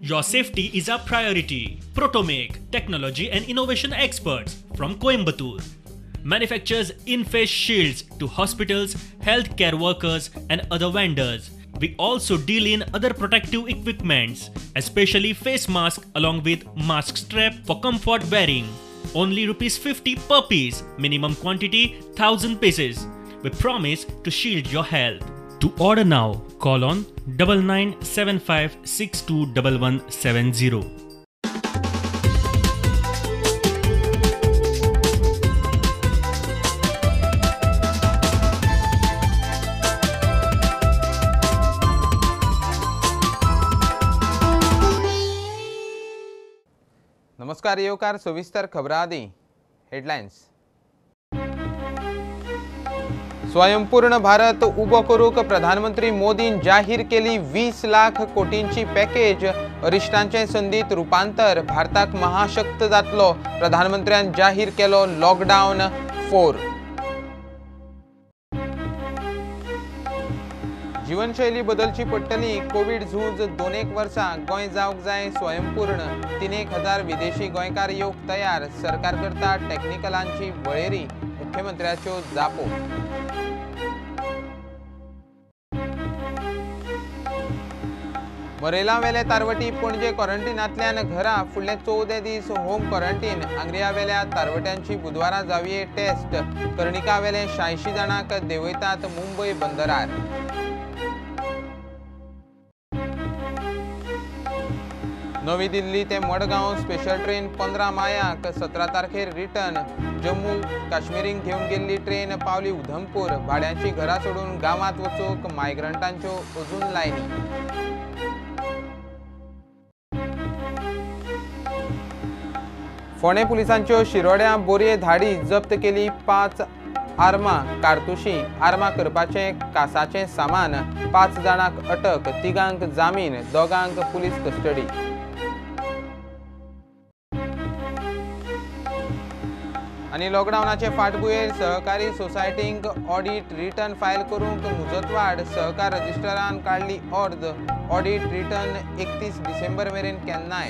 Your safety is our priority. Protomake, technology and innovation experts from Coimbatore, manufactures in-face shields to hospitals, healthcare workers and other vendors. We also deal in other protective equipments, especially face mask along with mask strap for comfort wearing. Only ₹50 per piece, minimum quantity 1000 pieces. We promise to shield your health. To order now, call on 9975621170. नमस्कार येवकार सविस्तर खबरादी headlines स्वयंपूर्ण भारत उबो करूक प्रधानमंत्री मोदीन जाहीर केली 20 लाख कोटींची पॅकेज अरिश्टांचे संदीत रूपांतर भारताक महाशक्त जातलो प्रधानमंत्र्यान जाहीर केलो लॉकडावन 4 जीवनशैली बदलची पडटली कोविड झूज 2 वर्सां गोंय जावंक जाय स्वयंपूर्ण 3000 विदेशी गोंयकार येवंक तयार सरकार करता टॅक्निकलांची वळेरी मुख्यमंत्र्याच्यो जापो मरेला वेले तारवटी पणजे क्वारंटीनांतल्यान घरा फुडले 14 दीस होम क्वारंटीन आंग्रिया वेल्या तारवट्यांची बुधवारा जावये टेस्ट कर्णिका वेले 86 जाणांक देंवयतात मुंबय बंदरार नवी दिल्ली ते मडगांव स्पेशल ट्रेन 15 मायाक 17 तारखेर रिटर्न जम्मू काश्मीरींक घेवन गेल्ली ट्रेन पावली उधमपूर भाड्यांची घरा सोडून गांवांत वचूंक मायग्रंटांच्यो अजून लायनी फोंडे पुलिसांच्यो शिरोड्या बोरये धाडी जप्त केली 5 आर्मां कारतुशी आर्मां करपाचे कासाचे सामान 5 जाणांक अटक 3 जामीन 2 पुलीस कस्टडी आनी लॉकडावनाचे फाटभुंयेर सहकारी सोसायटींक ऑडिट रिटर्न फायल करूंक मुजतवाड सहकार रजिस्ट्रारान काडली अर्ज ऑडिट रिटर्न 31 डिसेंबर मेरेन केन्नाय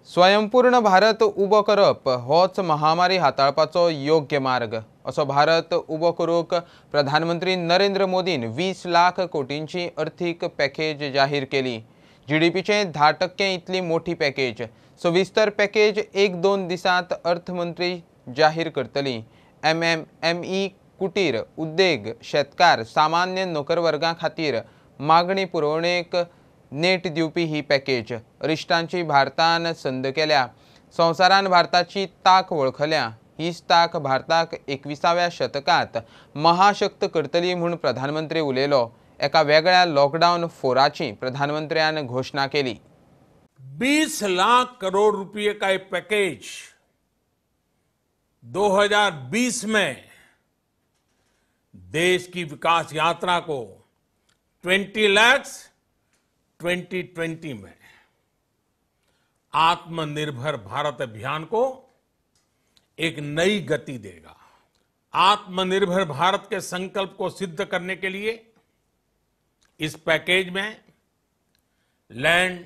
स्वयंपूर्ण भारत उबो करप होच महामारी हाताळपाचो योग्य मार्ग असो भारत उबो करूंक प्रधानमंत्री नरेंद्र मोदीन 20 लाख कोटींची अर्थीक पॅकेज जाहीर केली जीडीपीचे 10% इतली मोठी पॅकेज सविस्तर पॅकेज 1-2 दिसांत अर्थमंत्री जाहीर करतली एमएसएमई कुटीर उद्देग शेतकार सामान्य नोकर वर्गां खातीर मागणी पुरवणेक नेट दिवपी ही पॅकेज अरिश्टांची भारतान संद केल्या संवसारान भारताची ताक वळखल्या हीच ताक भारताक 21व्या शतकांत महाशक्त करतली म्हूण प्रधानमंत्री उलयलो एका वेगळ्या लॉकडावन 4ची प्रधानमंत्र्यान घोषणा केली 20 लाख करोड़ रुपए का एक पैकेज 2020 में देश की विकास यात्रा को 20 लाख 2020 में आत्मनिर्भर भारत अभियान को एक नई गति देगा आत्मनिर्भर भारत के संकल्प को सिद्ध करने के लिए इस पैकेज में लैंड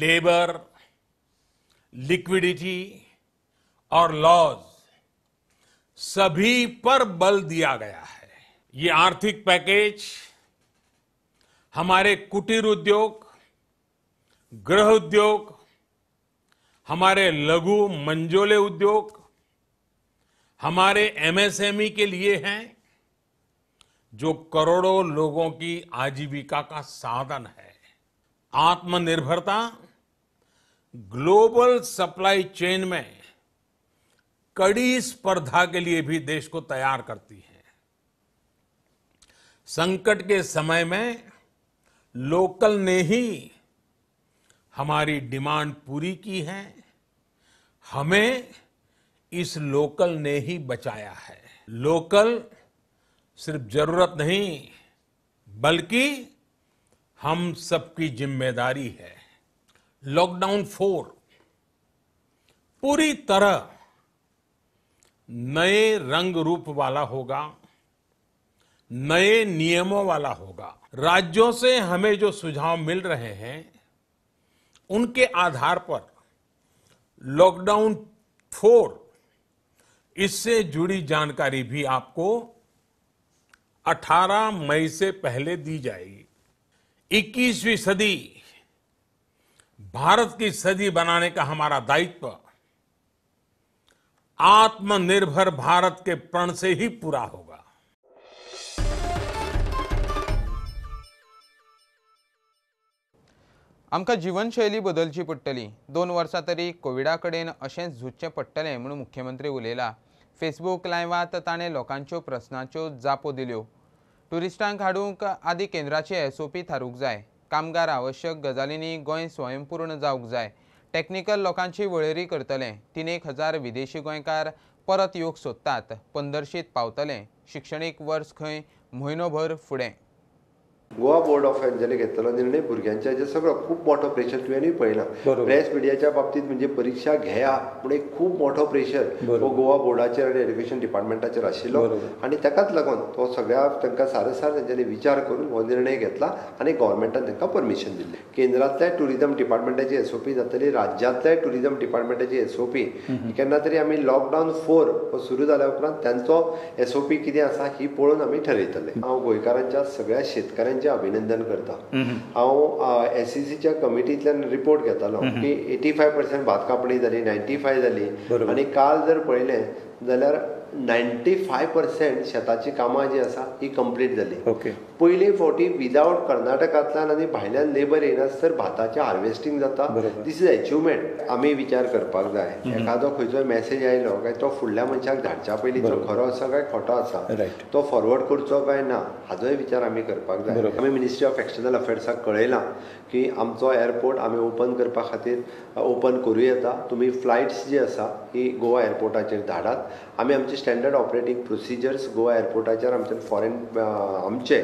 लेबर लिक्विडिटी और लॉज सभी पर बल दिया गया है ये आर्थिक पैकेज हमारे कुटीर उद्योग गृह उद्योग हमारे लघु मंझोले उद्योग हमारे एमएसएमई के लिए हैं जो करोड़ों लोगों की आजीविका का साधन है आत्मनिर्भरता ग्लोबल सप्लाई चेन में कड़ी स्पर्धा के लिए भी देश को तैयार करती है संकट के समय में लोकल ने ही हमारी डिमांड पूरी की है हमें इस लोकल ने ही बचाया है लोकल सिर्फ जरूरत नहीं बल्कि हम सबकी जिम्मेदारी है लॉकडाउन 4 पूरी तरह नए रंग रूप वाला होगा, नए नियमों वाला होगा। राज्यों से हमें जो सुझाव मिल रहे हैं उनके आधार पर लॉकडाउन 4 इससे जुड़ी जानकारी भी आपको 18 मई से पहले दी जाएगी। 21वीं सदी भारत की सदी बनाने का हमारा दायित्व आत्मनिर्भर भारत के प्रण से ही पूरा होगा। आमकां जीवनशैली बदलची पडटली। 2 वर्सां तरी कोविडा कडेन अशेंच झुजचें पडटलें म्हणून मुख्यमंत्री उलयला। फेसबूक लायव्हांत ताणें लोकांच्यो प्रस्नांच्यो जापो दिल्यो। ट्युरिस्टांक हाडूंक आदी केंद्राची SOP थारूंक जाय। कामगार आवश्यक गजालींनी गोंय स्वयंपूर्ण जावंक जाय। टॅक्निकल लोकांची वळेरी करतले। 3,000 विदेशी गोंयकार परत येवंक सोदतात। 15शीत पावतले। शिक्षणीक वर्स खंय म्हयनोभर फुडें। गोवा बोर्ड ऑफ हेल्थाने घेतलेलो निर्णय भुरग्यांच्या जे सगळं खूप मोठो प्रेशर तुवेंनी पळयला। प्रेस मिडियाच्या बाबतीत म्हणजे परीक्षा घेया म्हणून एक खूप मोठो प्रेशर हो गोवा बोर्डाचेर आनी एड्युकेशन डिपार्टमेंटाचेर आशिल्लो आनी ताकाच लागून तो सगळ्या तांकां सारसार तेंच्यांनी विचार करून हो निर्णय घेतला आनी गव्हर्मेंटान तांकां परमिशन दिल्लें। केंद्रांतल्या टुरिझम डिपार्टमेंटाची SOP जातली, राज्यांतल्या टुरिझम डिपार्टमेंटाची SOP केन्ना तरी आमी लॉकडावन 4 सुरू जाल्या उपरांत त्यांचो SOP कितें आसा ही पळोवन आमी ठरयतले। हांव गोंयकारांच्या सगळ्या शेतकारांच्या अभिनंदन करता। हांव SECच्या कमिटींतल्यान रिपोर्ट घेतालो की 85% भात कापणी जाली, 95 जाली आनी काल जर पळयलें जाल्यार 95% शेताची कामां जी आसा ही कंप्लीट जाली। पयली फावटी विदाउट कर्नाटकांतल्यान आनी भायल्यान लेबर येनासर भाताचें हार्वेस्टिंग जाता। This is achievement. आमी विचार करपाक जाय एखादो खंयचो मेसेज आयलो काय तो फुडल्या मनशाक धाडच्या पयलीं तो खरो आसा काय खोटो आसा, तो फॉरवर्ड करचो काय ना हाचोय विचार आमी करपाक जाय। आमी मिनिस्ट्री ऑफ एक्सटर्नल अफेर्साक कळयलां की आमचो एअरपोर्ट आमी ओपन करपा खातीर ओपन करूं येता। तुमी फ्लायट्स जी आसा ही गोवा एअरपोर्टाचेर धाडात। आमी आमचे स्टँडर्ड ऑपरेटींग प्रोसिजर्स गोवा एअरपोर्टाचेर आमचे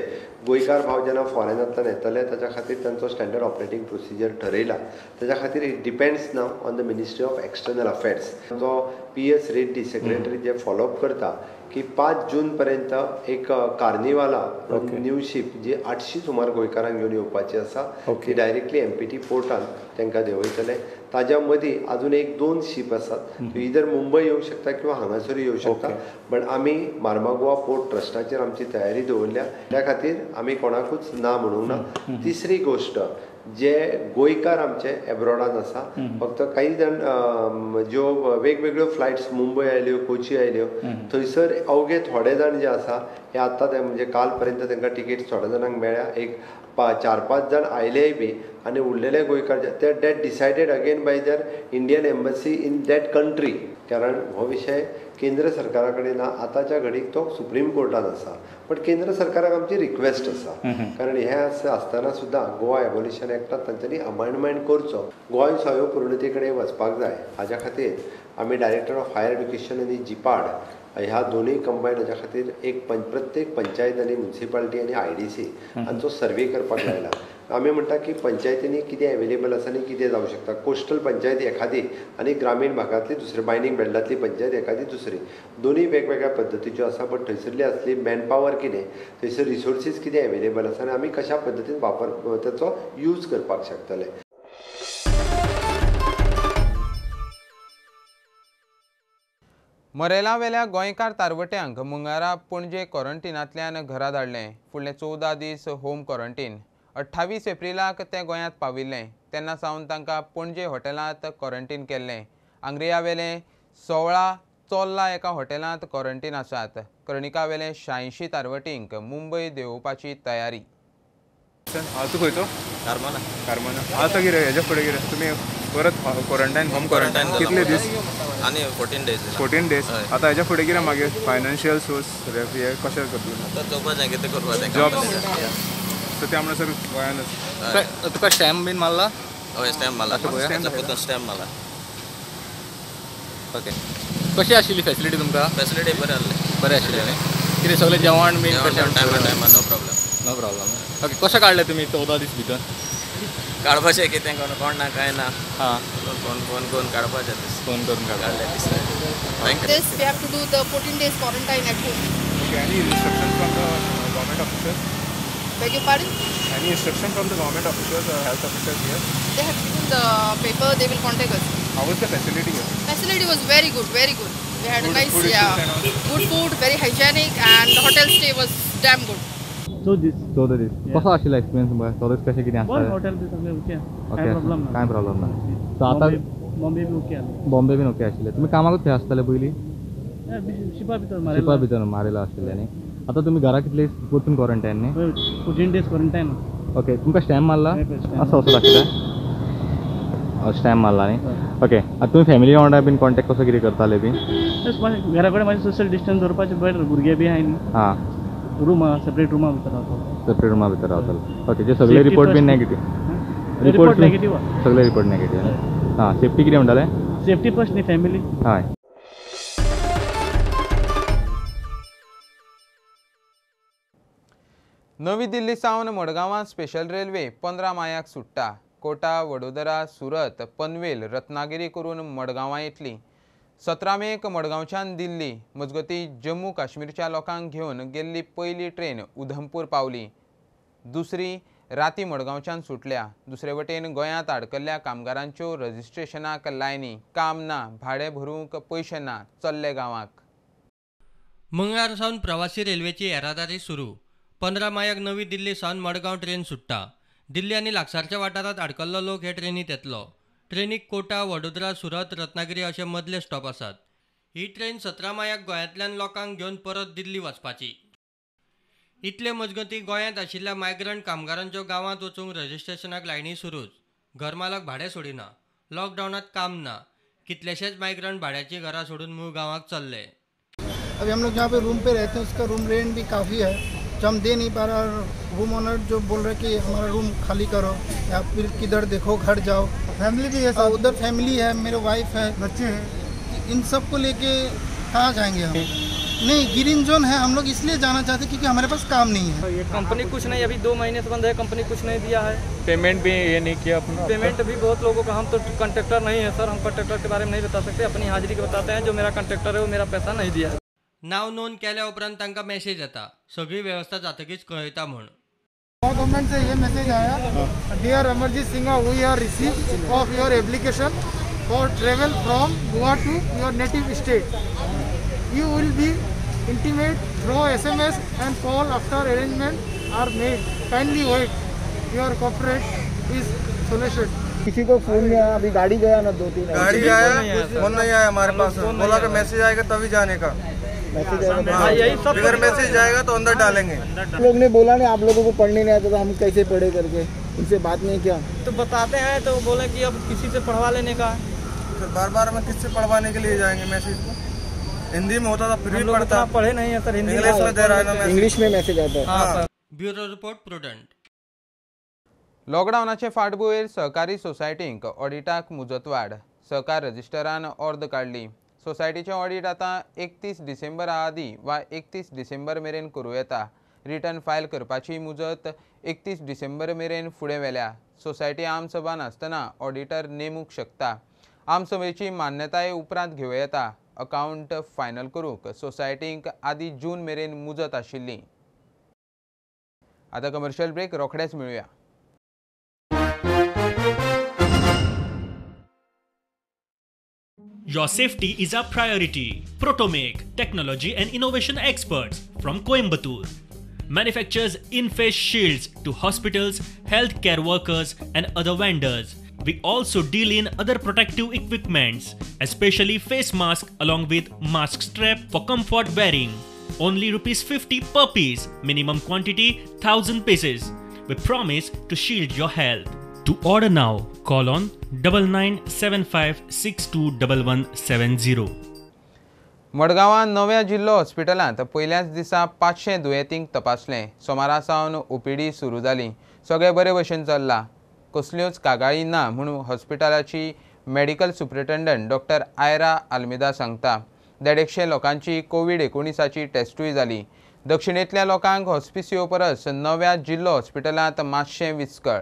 गोंयकार भाव जेन्ना फॉरेनांतल्यान येतले ताच्या खातीर तांचो स्टँडर्ड ऑपरेटींग प्रोसिजर ठरयला। ताच्या खातीर it depends now on the ministry of external affairs. जो PS रेड्डी सेक्रेटरी जे फॉलोअप करता की 5 जून पर्यंत एक कार्निवाला न्यू शिप जी 800 सुमार गोंयकारांक घेवन येवपाची आसा ती डायरेक्टली MPT पोर्टान तांकां देंवयतले। ताज्या मदीं अजून 1-2 शिप आसात, इधर मुंबय येवंक शकता किंवा हांगासर येवंक शकता। बट आमी मार्मागोवा पोर्ट ट्रस्टाचेर आमची तयारी दवरल्या, त्या खातीर आमी कोणाकूच ना म्हणूंक ना। तिसरी गोश्ट जे गोंयकार आमचे एब्रॉडान आसा, फक्त काही जाण ज्यो वेगवेगळ्यो फ्लायट्स मुंबय आयल्यो, कोची आयल्यो, थंयसर अवघे थोडे जाण जे आसा हे आतां ते म्हणजे काल पर्यंत तांकां टिकेट्स थोड्या जाणांक मेळ्ळ्या। एक 4-5 जाण आयलेय बी आनी उरलेले गोंयकार ते डेट डिसायडेड अगेन बाय दर Indian embassy in that country. कारण हो विशय केंद्र सरकारा कडेन ना, आतांच्या घडीक तो सुप्रीम कोर्टान आसा। पण केंद्र सरकाराक आमची रिक्वेस्ट आसा, कारण हे आसतना सुद्दां गोवा एबॉलिशन एक्टात तांच्यांनी अमेंडमेंट करचो, गोंय स्वयंपूर्णते कडेन वचपाक जाय। हाच्या खातीर आमी डायरेक्टर ऑफ हायर एड्युकेशन आनी जिपाड ह्या दोनूय कंबायन हाच्या खातीर एक प्रत्येक पंचायत आनी म्युनिसिपालिटी आनी IDC हांचो सर्वे करपाक लायला। आमी म्हणटा की पंचायतींनी कितें अवेलेबल आसा आनी कितें जावं शकता। कोस्टल पंचायत एखादी आनी ग्रामीण भागांतली दुसरी, बायनींग बेल्टांतली पंचायत एखादी दुसरी, दोनूय वेगवेगळ्या पद्दतीच्यो आसा। पण थंयसरली असली मॅनपावर कितें, थंयसर रिसोर्सीस कितें अवेलेबल आसा आनी आमी कशा पद्दतीन ताचो यूज करपाक शकतले। मरेला वेल्या गोंयकार तारवट्यांक मुंगारा पणजे क्वॉरंटायनांतल्यान घरा धाडलें। फुडले 14 दीस होम क्वॉरंटायन। 28 एप्रिलाक ते गोंयांत पाविल्ले, तेन्ना सावन तांकां पणजे हॉटेलांत क्वॉरंटायन केल्लें। आंग्रिया वेले 16 चोर्ला एका हॉटेलांत क्वॉरंटायन आसात। कर्णिका वेले 86 तारवटींक मुंबय देंवोवपाची तयारी। तूं खंयचो? कारमाना। आतां कितें हेजे फुडें कितें तुमी परत क्वॉरंटायन? होम क्वॉरंटायन कितले दीस? आनी 14 डेज। आतां हेजे फुडें कितें मागीर फायनान्शियल सोर्स हे कशें करतले? आतां चोवपाचें कितें करपाचें जॉब। सो ते म्हणसर गोंयानूच तुका स्टॅम्प बीन मारला? हय स्टॅम्प मारला, स्टॅम्प मारला। ओके, कशी आशिल्ली फॅसिलिटी तुमकां? फॅसिलिटी बरें आशिल्ले न्ही? कितें सगळें जेवण बीन टायमार नो प्रॉब्लेम। ओके, कशें काडलें तुमी 14 दीस भितर? काडपाचें कितें कोण ना काय ना हां फोन करून काडपाचें दिसता फोन करून काढा काडलें दिसता thank you This we have to do the 14 days quarantine at home. Okay, any instruction from the government officials? Beg your pardon? Any instruction from the government officials or health officials here? They have given the paper. They will contact us. How was the facility here? Facility was very good, very good. We had a nice, food issues and all? good food, very hygienic, and the hotel stay was damn good. चौदा दीस कसो आशिल्लो experience चौदा दीस कशें कितें आसता hotel बी सगळें okay okay कांय problem ना सो आतां बॉम्बे बी ओके आसलें बॉम्बे बीन ओके आशिल्ले तुमी कामाकूच थंय आसताले पयलीं शिपा भितर शिपा भितर मारिलो आशिल्ले न्ही आतां तुमी घरा कितले वचून क्वॉरंटायन न्ही 14 days quarantine. ओके तुमकां स्टॅम्प मारला असो असो दाखयता स्टॅम्प मारला न्ही ओके आतां तुमी फॅमिली वांगडा बीन कॉन्टेक्ट कसो कितें करताले बी घरा कडेन मातशें सोशल डिस्टन्स दवरपाचें बरें भुरगे बी आहाय न्ही हां रुमा सेपरेट रुमा भितर रावता सेपरेट रुमा भितर रावताले ओके जे सगळे report been negative report negative सगळे रिपोर्ट नेगेटीव हां सेफ्टी कितें म्हणटाले सेफ्टी फर्स्ट न्ही फॅमिली हय नवी दिल्ली सावन मडगांवां स्पेशल रेल्वे 15 मायाक सुट्टा कोटा वडोदरा सुरत पनवेल रत्नागिरी करून मडगांवां येतली 17 मेक मडगांवच्यान दिल्ली मजगती जम्मू काश्मीरच्या लोकांक घेवन गेल्ली पयली ट्रेन उधमपूर पावली दुसरी राती मडगांवच्यान सुटल्या दुसरे वटेन गोंयांत आडकल्ल्या कामगारांच्यो रजिस्ट्रेशनाक लायनी काम ना भाडे भरूंक पयशे ना चल्ले गांवाक मंगळार सावन प्रवासी रेल्वेची येरादारी सुरू 15 मायाक नवी दिल्ली सावन मडगांव ट्रेन सुट्टा दिल्ली आनी लागसारच्या वाठारांत आडकल्लो लोक हे ट्रेनीत येतलो ट्रेनीक कोटा वडोदरा सुरत रत्नागिरी अशे मदले स्टॉप आसात ही ट्रेन 17 मायाक गोंयांतल्यान लोकांक घेवन परत दिल्ली वचपाची इतले मजगतीं गोंयांत आशिल्ल्या मायग्रंट कामगारांच्यो गांवांत वचूंक रजिस्ट्रेशनाक लायनी सुरूच घरमालक भाडें सोडिना लॉकडावनात काम ना कितलेशेच मायग्रंट भाड्याची घरां सोडून मूळ गांवाक चल्ले अभी हम लोग जहाँ पे रूम पे रहते हैं उसका रूम रेंट भी काफ़ी है जो हम दे नहीं पा रहा रूम ओनर जो बोल रहे कि हमारा रूम खाली करो या फिर किधर देखो घर जाओ फैमिली भी है उधर फैमिली है मेरे वाइफ है बच्चे हैं इन सब को लेके कहाँ जाएंगे हम नहीं ग्रीन जोन है हम लोग इसलिए जाना चाहते हैं क्योंकि हमारे पास काम नहीं है कंपनी कुछ नहीं अभी 2 महीने से बंद है कंपनी कुछ नहीं दिया है पेमेंट भी ये नहीं किया अपना पेमेंट भी बहुत लोगों का हम तो कंट्रेक्टर नहीं है सर हम कंट्रेक्टर के बारे में नहीं बता सकते अपनी हाजिरी के बताते हैं जो मेरा कंट्रेक्टर है वो मेरा पैसा नहीं दिया नाव नोंद केल्या उपरांत तांकां मेसेज येता सगळी व्यवस्था जातकीच कळयता म्हूण गवर्नमेंट से ये मैसेज आया dear Amarjeet Singh we are receive of your application for travel from Goa to your native state you will be intimate through SMS and call after arrangement are made kindly wait your corporate is solution किसी को phone नहीं आया अभी गाड़ी गया ना 2-3 गाड़ी आया phone नहीं आया हमारे पास बोला कि मैसेज आएगा तभी जाने का मैसेज आएगा अगर मैसेज जाएगा तो अंदर डालेंगे लोग ने बोला नहीं आप लोगों को पढ़ने नहीं आता तो हम कैसे पढ़े करके उनसे बात नहीं किया तो बताते हैं तो बोले कि अब किसी से पढ़वा लेने का फिर बार बार में किससे पढ़वाने के लिए जाएंगे मैसेज को हिंदी में होता था फिर भी पढ़ता पढ़े नहीं है सर इंग्लिश में दे रहा है इंग्लिश में मैसेज आता है ब्युरो रिपोर्ट प्रुडंट लॉकडावनाचे फाटभुंयेर सहकारी सोसायटींक ऑडिटाक मुजतवाड सहकार रजिस्टरान अर्द काडली सोसायटीचें ऑडिट आतां 31 डिसेंबरा आदीं वा 31 डिसेंबर मेरेन करूं येता रिटर्न फायल करपाची मुजत 31 डिसेंबर मेरेन फुडें व्हेल्या सोसायटी आमसभा नासतना ऑडिटर नेमूंक शकता आमसभेची मान्यताय उपरांत घेवं येता अकावंट फायनल करूंक सोसायटींक आदीं जून मेरेन मुजत आशिल्ली आतां कमर्शियल ब्रेक रोखडेच मेळुया Your safety is our priority. Protomake, technology and innovation experts from Coimbatore. Manufactures in-face shields to hospitals, healthcare workers and other vendors. We also deal in other protective equipments, especially face mask along with mask strap for comfort wearing. Only ₹50 per piece, minimum quantity 1000 pieces. We promise to shield your health. To order now, call on 9975621170. मडगांवां नव्या जिल्लो हॉस्पिटलांत पयल्याच दिसा 500 दुयेंतींक तपासले सोमारा सावन OPD सुरू जाली सगळे बरे भशेन चल्ला कसल्योच कागाळी ना म्हणून हॉस्पिटलाची मेडिकल सुप्रिटेंडंट डॉक्टर आयरा आल्मेदा सांगता 150 लोकांची कोविड-19ची टेस्टूय जाली दक्षिणेंतल्या लोकांक हॉस्पिसियो परस नव्या जिल्लो हॉस्पिटलांत मातशें विस्कळ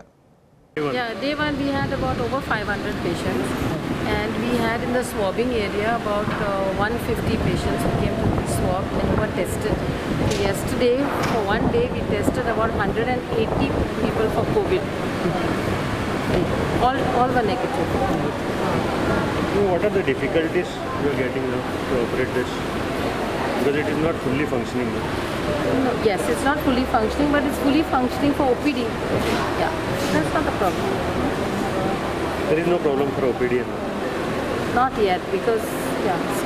Yeah, day one we had about over 500 patients, and we had in the swabbing area about 150 patients who came to be swabbed and who were tested. So yesterday, for one day, we tested about 180 people for COVID. All were negative. What are the difficulties you are getting now to operate this? Because it is not fully functioning now. No, yes, it's not fully functioning, but it's fully functioning for OPD. Yeah, that's not the problem. There is no problem for OPD now? Not yet, because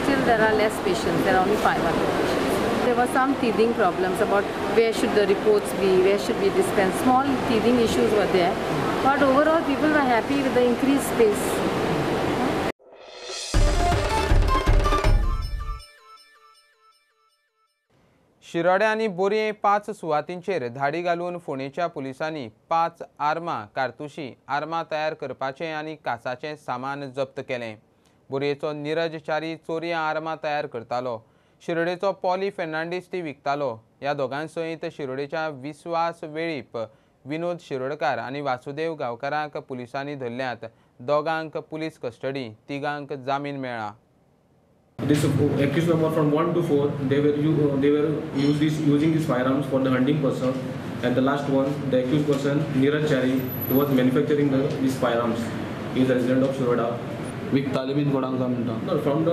still there are less patients. There are only 500 patients. There were some teething problems about where should the reports be, where should we dispense. Small teething issues were there, but overall people were happy with the increased space. Shirode आनी बोरये 5 सुवातींचेर धाडी घालून फोंडेच्या पुलिसांनी 5 आर्मां, कारतुशी, आर्मां तयार करपाचें आनी कासाचें सामान जप्त केलें. बोरयेचो नीरज च्यारी चोरयां आर्मां तयार करतालो. शिरोडेचो पॉली फेर्नांडीस ती विकतालो. ह्या दोगां सयत शिरोडेच्या विस्वास वेळीप, विनोद शिरोडकार आनी वासुदेव गांवकारांक पुलिसांनी धरल्यात. दोगांक पुलीस कस्टडी, तिगांक जामीन मेळ्ळा. This accused number from 1 to 4, they were using these firearms for the hunting person, and the last one, the accused person Neeraj Chari, he was manufacturing these firearms. He is a resident of Shiroda. With Talibin Kodanga Minta. No, from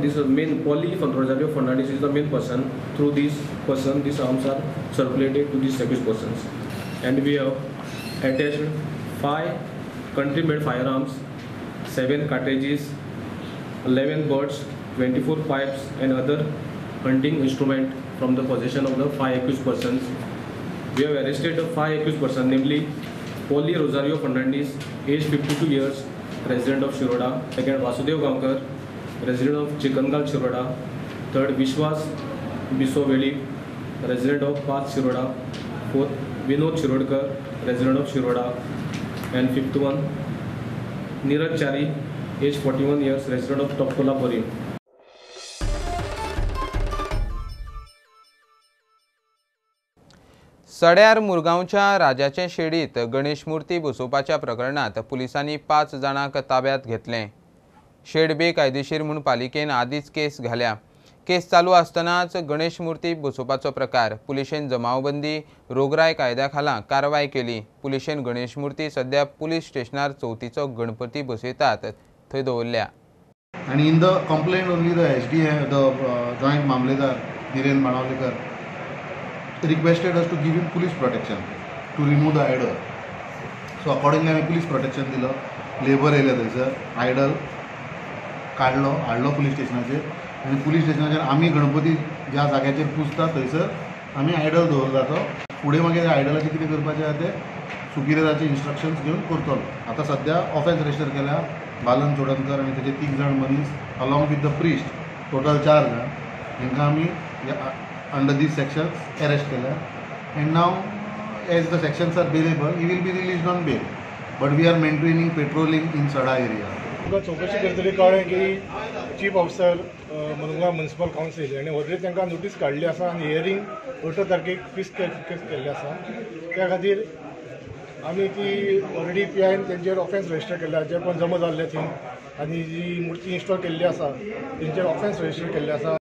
this main Polly from Rosario Fernandez is the main person. Through this person, these arms are circulated to these accused persons, and we have attached 5 country-made firearms, 7 cartridges, 11 birds, 24 pipes and other hunting instrument from the possession of the 5 accused persons. We have arrested 5 accused persons, namely Polly Rosario Fernandez, age 52 years, resident of Shiroda. Second, Vasudev Gaonkar, resident of Chikangal, Shiroda. Third, Vishwas Bisoveli, resident of Path, Shiroda. Fourth, Vinod Shirodkar, resident of Shiroda. And fifth one, Neeraj Chari, age 41 years, resident of Topkola Pori. सड्यार मुरगांवच्या राजाचे शेडीत गणेश मूर्ती बसोवपाच्या प्रकरणात पुलिसांनी 5 जाणांक ताब्यात घेतले. Shade बेकायदेशीर म्हूण पालिकेन आदींच केस घाल्या. केस चालू आसतनाच गणेश मूर्ती बसोवपाचो प्रकार, पुलिशेन जमावबंदी, रोगराय कायद्या खाला कारवाय केली. पुलिशेन गणेश मूर्ती सध्या पुलीस स्टेशनार चवथीचो गणपती बसयतात थंय दवरल्या. And in the complaint only the SDM, the joint मामलेदार Dhiren बाणावलेकर requested us to give him police protection to remove the idol. So accordingly आम्ही police protection दिलं. लेबर येयले थंयसर, आयडल काडलो, हाडलो पुलीस स्टेशनाचेर आनी पुलीस स्टेशनाचेर आमी गणपती ज्या जाग्याचेर पुजता थंयसर आमी आयडल दवरला. तो फुडें मागीर आयडलाचें कितें करपाचें आहा तें सुपिरियराचे इन्स्ट्रक्शन्स घेवन करतलो. आतां सद्या ऑफेन्स रजिस्टर केल्या बालन चोडणकर आनी तेजे 3 जाण मनीस along with the priest, total 4 जाण तांकां आमी under these sections arrest केला. And now as the sections are bailable, he will be released on bail, but we are maintaining patrolling in Sada area. चौकशी करतली कळ्ळें की chief officer Murgaon municipal council हांणी already तांकां नोटीस काडली आसा आनी हियरींग 8 तारखेक फिक्स केल्ली आसा. त्या खातीर आमी ती ऑलरेडी PIन तेंचेर ऑफेन्स रजिस्टर केल्या, जे पण जमा जाल्ले थंय आनी जी मुर्ती इन्स्टॉल केल्ली आसा तेंचेर ऑफेन्स रजिस्टर केल्ले आसा.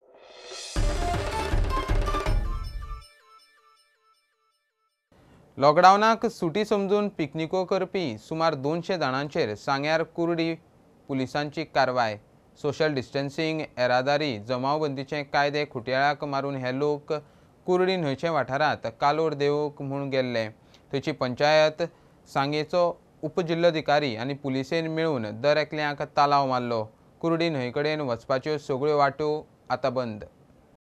लॉकडावनाक सुटी समजून पिकनिको करपी सुमार 200 जाणांचेर सांग्यार कुर्डी पुलिसांची कारवाय. सोशल डिस्टन्सिंग, येरादारी, जमावबंदीचे कायदे खुट्याळाक मारून हे लोक कुर्डी न्हंयचे वाठारांत कालोर देवूंक म्हूण गेल्ले. थंयची पंचायत, सांगेचो उपजिल्लोधिकारी आनी पुलिसेन मेळून दर एकल्याक तालाव मारलो. कुर्डी न्हंय कडेन वचपाच्यो सगळ्यो वाटो आतां बंद.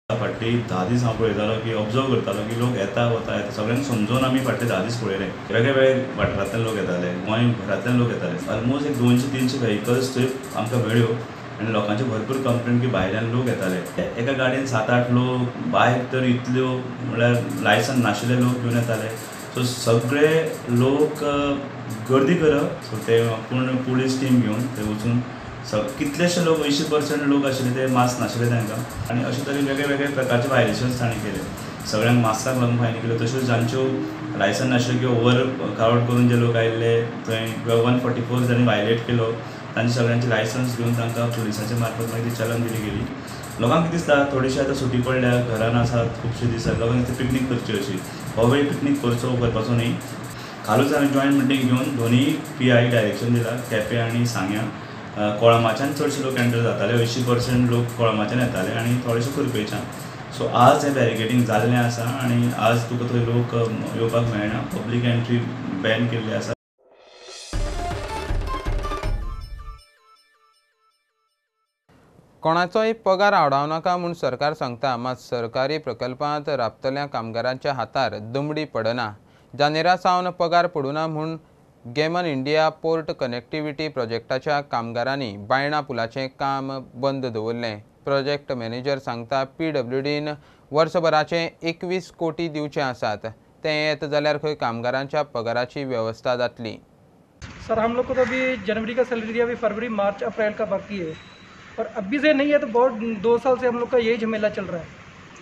फाटली 10 दीस हांव पळयतालो की ऑब्जर्व करतालो की लोक येता वता सगळ्यांक समजून आमी फाटले 10 दीस पळयले. वेगळे वेगळे वाठारांतल्यान लोक येताले, गोंय भरांतल्यान लोक येताले. ऑलमोस्ट एक 200-300 व्हेकल्स थंय आमकां मेळ्ळ्यो आनी लोकांचे भरपूर कंप्लेन की भायल्यान लोक येताले. एका गाडयेन 7-8 लोक, बायक तर इतल्यो म्हळ्यार लायसन नाशिल्ले लोक घेवन येताले. सो सगळे लोक गर्दी करप. सो ते पूर्ण पुलीस टीम घेवन थंय वचून कितलेशे लोक 80% लोक आशिल्ले ते मास्क नाशिल्ले तांकां आनी अशे तरेन वेगळे वेगळे प्रकारचे वायलेशन्स ताणें केले. सगळ्यांक मास्काक लागून फायन केल्यो. तश्योच जांच्यो लायसन नाशिल्ल्यो किंवा ओवर क्रावड करून जे लोक आयिल्ले थंय 144 जाणी वायलेट केलो तांचे सगळ्यांचे लायसन्स घेवन तांकां पुलिसांच्या मार्फत मागीर ती चलन दिली गेली. लोकांक कितें दिसता थोडीशी आतां सुटी पडल्या घरान आसात खुबशे दीस लोकांक ती पिकनीक करची अशी. हो वेळ पिकनीक करपाचो न्ही. कालूच हांवें जॉयंट मिटींग घेवन दोनी PI डायरेक्शन दिला केपें आनी सांग्या. कोळमाच्यान चडशे लोक एंटर जाताले 80% लोक कोळमाच्यान येताले आनी थोडेशे कुरपेच्यान. सो आज हें बॅरिकेडींग जाल्लें आसा आनी आज तुका थंय लोक येवपाक मेळना. पब्लीक एंट्री बॅन केल्ली आसा. कोणाचोय पगार आडाव नाका म्हूण सरकार सांगता, मात सरकारी प्रकल्पांत राबतल्या कामगारांच्या हातार दमडी पडना. जानेरा सावन पगार पडूना म्हूण गेमन इंडिया पोर्ट कनेक्टिव्हिटी प्रोजेक्टाच्या कामगारांनी बायणा पुलाचें काम बंद दवरलें. प्रोजेक्ट मॅनेजर सांगता PWDन वर्सभराचे 21 कोटी दिवचे आसात. ते येत जाल्यार खंय कामगारांच्या पगाराची व्यवस्था जातली. सर हम लोग को तो अभी जनवरी का सैलरी दिया, अभी फरवरी मार्च अप्रैल का बाकी है और अभी से नहीं है तो बहुत 2 साल से हम लोग का यही झमेला चल रहा है.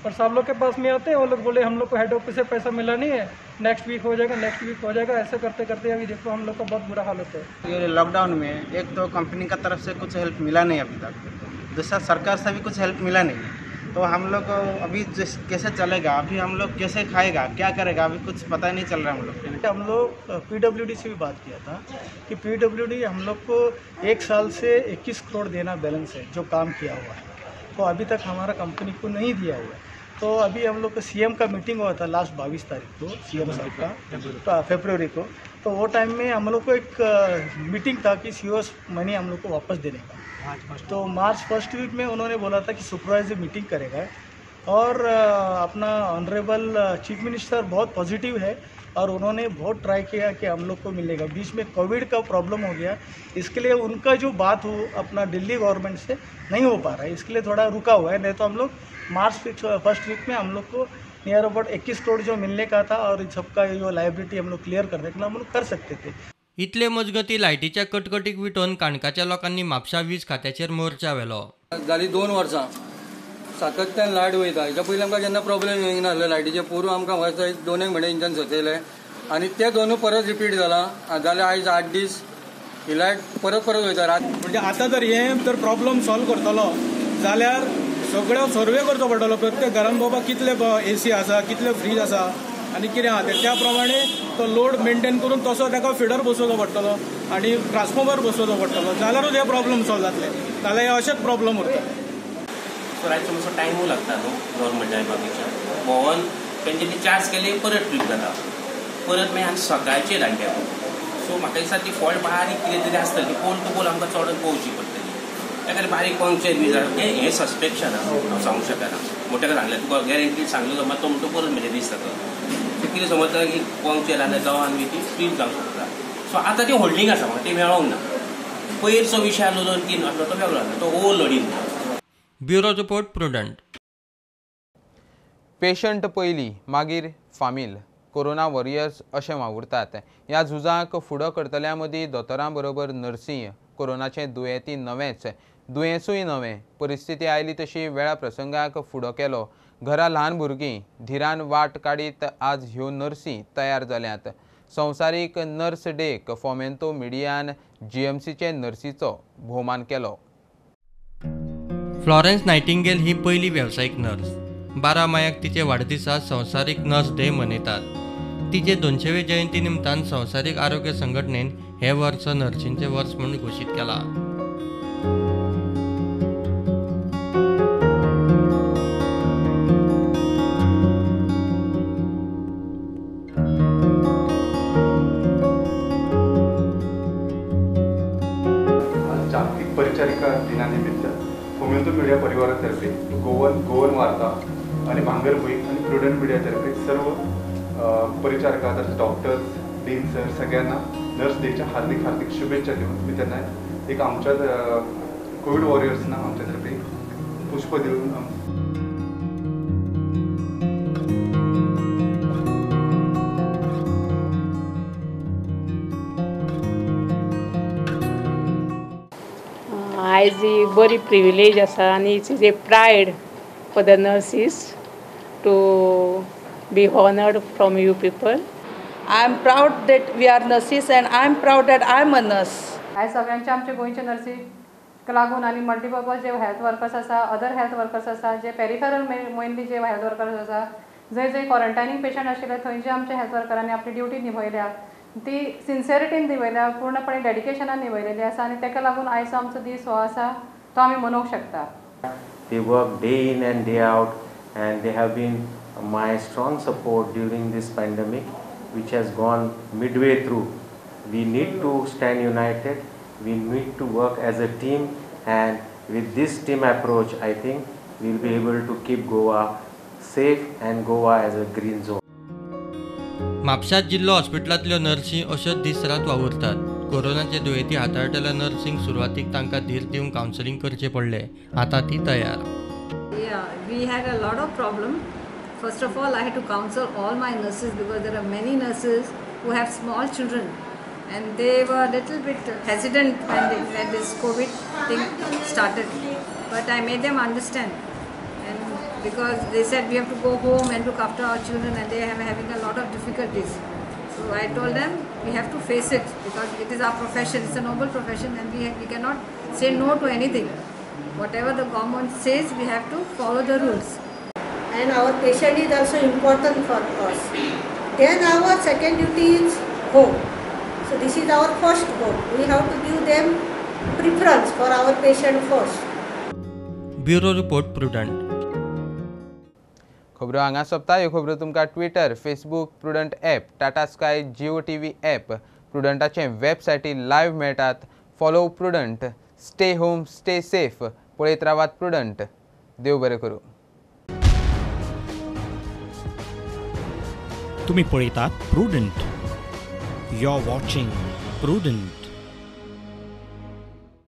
और सब लोग के पास में आते हैं, वो लोग बोले हम लोग को हेड ऑफिस से पैसा मिला नहीं है, नेक्स्ट वीक हो जाएगा, नेक्स्ट वीक हो जाएगा. ऐसे करते करते अभी देखो हम लोग का बहुत बुरा हालत है. ये लॉकडाउन में एक तो कंपनी का तरफ से कुछ हेल्प मिला नहीं अभी तक, दूसरा सरकार से भी कुछ हेल्प मिला नहीं. तो हम लोग को अभी कैसे चलेगा, अभी हम लोग कैसे खाएगा, क्या करेगा, अभी कुछ पता नहीं चल रहा है. हम लोग PWD से भी बात किया था कि PWD हम लोग को 1 साल से 21 करोड़ देना बैलेंस है जो काम किया हुआ है, तो अभी तक हमारा कंपनी को नहीं दिया हुआ है. तो अभी हम लोग का CM का मीटिंग हुआ था लास्ट 22 तारीख को, CM साहब का फरवरी को. तो वो टाइम में हम लोग को एक मीटिंग था कि COS मनी हम लोग को वापस देने का. तो मार्च फर्स्ट वीक में उन्होंने बोला था कि सुपरवाइजर मीटिंग करेगा. और अपना ऑनरेबल चीफ मिनिस्टर बहुत पॉजिटिव है और उन्होंने बहुत ट्राई किया कि हम लोग को मिलेगा. बीच में कोविड का प्रॉब्लम हो गया, इसके लिए उनका जो बात हो अपना दिल्ली गवर्नमेंट से नहीं हो पा रहा है, इसके लिए थोड़ा रुका हुआ है. नहीं तो हम लोग मार्च फर्स्ट वीक में हम लोग को नियर अबाउट 21 करोड़ जो मिलने का था और इन सबका जो लायबिलिटी हम लोग क्लियर करने के लिए हम लोग कर सकते थे. इतले मजगती लायटीच्या कटकटीक विटोवन काणकाच्या लोकांनी म्हापशा वीज खात्याचेर मोर्चा व्हेलो. जाली 2 वर्सां सातत्यान लायट वयता. हेच्या पयलीं आमकां जेन्ना प्रॉब्लेम येवंक नासले लायटीचे, पूर्व आमकां वर्सां 2 म्हयने इंजन सचयले आनी ते 2 परत रिपीट जाला. जाल्यार आयज 8 दीस ही लायट परत वयता. म्हणजे आतां जर हें जर प्रॉब्लम सॉल्व करतलो जाल्यार सगळ्यो सर्वे करचो पडटलो. प्रत्येक घरान बाबा कितले AC आसा, कितले फ्रीज आसा आनी कितें आहा त्या प्रमाणे तो लोड मेंटेन करून तसो ताका फिडर बसोवचो पडटलो आनी ट्रान्सफॉर्मर बसोवचो पडटलो, जाल्यारूच हे प्रॉब्लम सॉल्व जातले. नाल्यार हे अशेच प्रॉब्लम उरता. सो रायट मातसो टायमूय लागता न्हू गव्हर्मेंटाच्या बाकीच्या भोंवोन तेंच्यांनी चार्ज केले परत ट्रीप जाता, परत मागीर आनी सकाळचे धाडटे. सो म्हाका दिसता ती फॉल्ट बारीक कितें तरी आसतली, पोल टू पोल आमकां चड पळोवची पडटली. त्या बारीक पंक्चर बी जाता हें सस्पेक्शन हांव सांगूंक शकना. मोठ्या सांगलें तुका गॅरंटी सांगलो समज तो म्हणटा परत म्हणजे दीस जाता. कितें समजता की पंक्चर जाल्यार जावन बी ती स्पीड जावंक शकता. सो आतां ती होल्डिंग आसा म्हाका ती मेळोंक ना. पयरचो विशय आसलो 2-3 आसलो तो वेगळो आसलो, तो over loading. Bureau report prudent. Patient पयलीं मागीर फामील, कोरोना वॉरियर्स अशें वावुरतात. ह्या झुजाक फुडो करतल्या मदीं दोतोरां बरोबर नर्सी, कोरोनाचें दुयेंती नवेंच, दुयेंसूय नवें. परिस्थिती आयली तशी वेळा प्रसंगाक फुडो केलो. घरा ल्हान भुरगीं धिरान वाट काडीत आज ह्यो नर्सी तयार जाल्यात. संवसारीक नर्स डेक फोमेंतो मिडियान GMCचे नर्सीचो भोवमान केलो. फ्लॉरेन्स नायटिंगेल ही पहिली व्यावसायिक नर्स. 12 मायाक तिचे वाडदिसा संवसारीक नर्स डे मनयतात. तिचे 200वे जयंती निमतान संवसारीक आरोग्य संघटनेन हे वर्स नर्सींचे वर्स म्हणून घोशीत केला. जागतिक परिचारिका दिनानिमित्त फोमेंतो मीडिया परिवारातर्फे गोवन वार्ता आणि भांगरभूई आणि प्रुडंट मीडियातर्फे सर्व परिचारिका तसेच डॉक्टर्स, डीन सर सगळ्यांना नर्स डेच्या हार्दिक हार्दिक शुभेच्छा देऊन मी त्यांना एक आमच्या कोविड वॉरियर्सना आमच्यातर्फे पुष्प देऊन आयज ही बरी प्रिविलेज आसा आनी it's is a pride for the nurses to be honored from you people. I am proud that we are nurses and I am proud that I am a nurse. आयज सगळ्यांचे आमचे गोंयचे नर्सीक लागून आनी मल्टीपर्पज जे health workers आसा other health workers आसा जे पेरिफेरल मेनली जे हेल्थ वर्कर्स आसा जंय जंय क्वॉरंटायनींग पेशंट आशिल्ले थंयचे आमचे हेल्थ वर्करांनी आपली ड्युटी निभयल्या ती सिन्सियरिटीन निभयल्या पूर्णपणे डेडिकेशनान निभयलेली आसा आनी ताका लागून आयज आमचो दीस हो आसा तो आमी मनोवंक शकता. They work day in and day out and they have been my strong support during this pandemic which has gone midway through. We need to stand united, we need to work as a team, and with this team approach I think we will be able to keep Goa safe and Goa as a green zone. म्हापशां जिल्लो हॉस्पिटलांतल्यो नर्सी अश्योच दीस रात वावुरतात. कोरोनाचे दुयेंती हाताळटल्या नर्सिंक सुरवातीक तांकां धीर दिवन कावन्सिलींग करचें पडलें. आतां ती तयार. We had a lot of problem. First of all, I had to counsel all my nurses because there are many nurses who have small children and they were a little bit hesitant when this COVID thing started. But I made them understand, and because they said we have to go home and look after our children and they are having a lot of difficulties. So I told them we have to face it because it is our profession, it's a noble profession and we cannot say no to anything. Whatever the government says, we have to follow the rules. And our patient is also important for us. Then our second duty is home. So this is our first home. We have to give them preference for our patient first. Bureau Report Prudent. खबरो हांगा सोंपता. ह्यो खबरो तुमकां Twitter, Facebook, Prudent app, Tata Sky, Jio TV app, प्रुडंटाचे वेबसायटी live मेळटात. Follow Prudent. Stay home, stay safe. पळयत रावात प्रुडंट. देव बरें करूं. तुम्ही पळयतात Prudent. You are watching prudent.